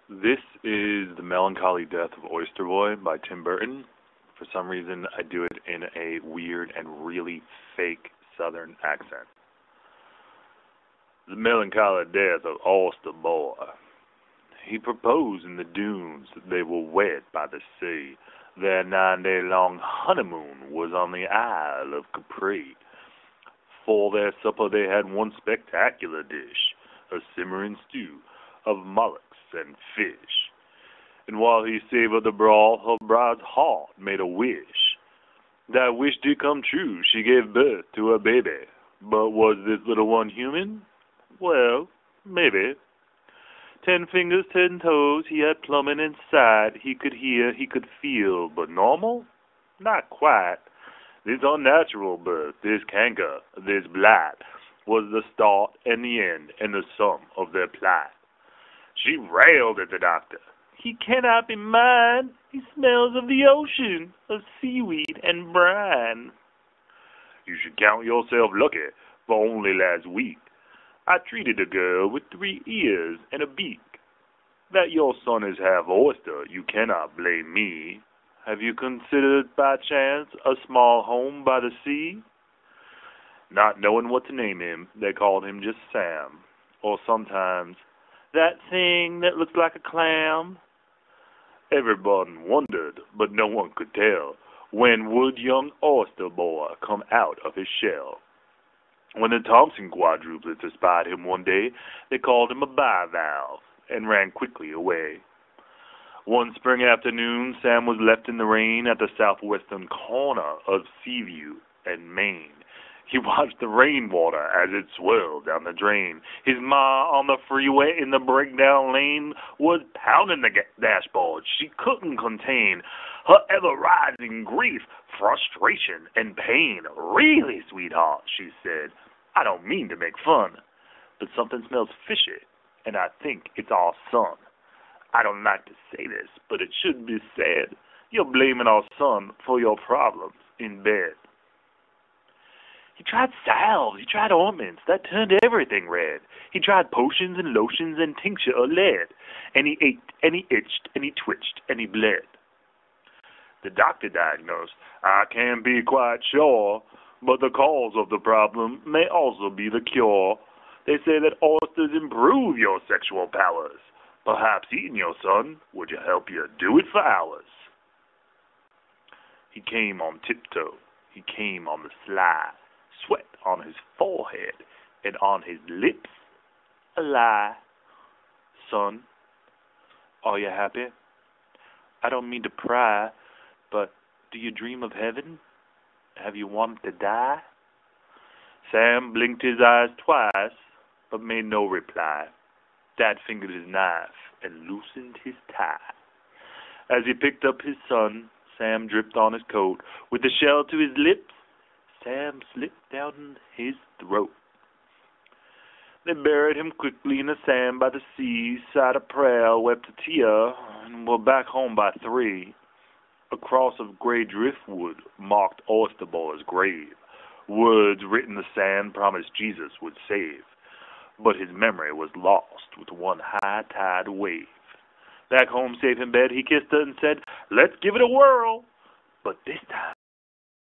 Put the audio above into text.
This is The Melancholy Death of Oyster Boy by Tim Burton. For some reason, I do it in a weird and really fake Southern accent. The melancholy death of Oyster Boy. He proposed in the dunes that they were wed by the sea. Their 9-day-long honeymoon was on the Isle of Capri. For their supper they had one spectacular dish, a simmering stew of mollusks and fish. And while he savored the broth, her bride's heart made a wish. That wish did come true. She gave birth to a baby. But was this little one human? Well, maybe. 10 fingers, 10 toes, he had plumbing inside. He could hear, he could feel, but normal? Not quite. This unnatural birth, this canker, this blight, was the start and the end and the sum of their plight. She railed at the doctor. He cannot be mine. He smells of the ocean, of seaweed and brine. You should count yourself lucky, for only last week I treated a girl with 3 ears and a beak. That your son is half oyster, you cannot blame me. Have you considered, by chance, a small home by the sea? Not knowing what to name him, they called him just Sam, or sometimes, that thing that looks like a clam. Everyone wondered, but no one could tell, when would young Oyster Boy come out of his shell. When the Thompson quadruplets espied him one day, they called him a bivalve, and ran quickly away. One spring afternoon, Sam was left in the rain at the southwestern corner of Seaview and Maine. He watched the rainwater as it swirled down the drain. His ma on the freeway in the breakdown lane was pounding the dashboard. She couldn't contain her ever-rising grief, frustration, and pain. Really, sweetheart, she said, I don't mean to make fun, but something smells fishy, and I think it's our son. I don't like to say this, but it should be said. You're blaming our son for your problems in bed. He tried salves, he tried ointments, that turned everything red. He tried potions and lotions and tincture of lead. And he ached, and he itched, and he twitched, and he bled. The doctor diagnosed, I can't be quite sure, but the cause of the problem may also be the cure. They say that oysters improve your sexual powers. Perhaps eating your son would help you do it for hours. He came on tiptoe, he came on the sly, sweat on his forehead, and on his lips a lie. Son, are you happy? I don't mean to pry, but do you dream of heaven? Have you wanted to die? Sam blinked his eyes twice, but made no reply. Dad fingered his knife and loosened his tie. As he picked up his son, Sam dripped on his coat. With the shell to his lips, Sam slipped down his throat. They buried him quickly in the sand by the sea, sighed a prayer, wept a tear, and were back home by 3. A cross of gray driftwood marked Oyster Boy's grave. Words written in the sand promised Jesus would save. But his memory was lost with one high-tide wave. Back home safe in bed, he kissed her and said, let's give it a whirl. But this time,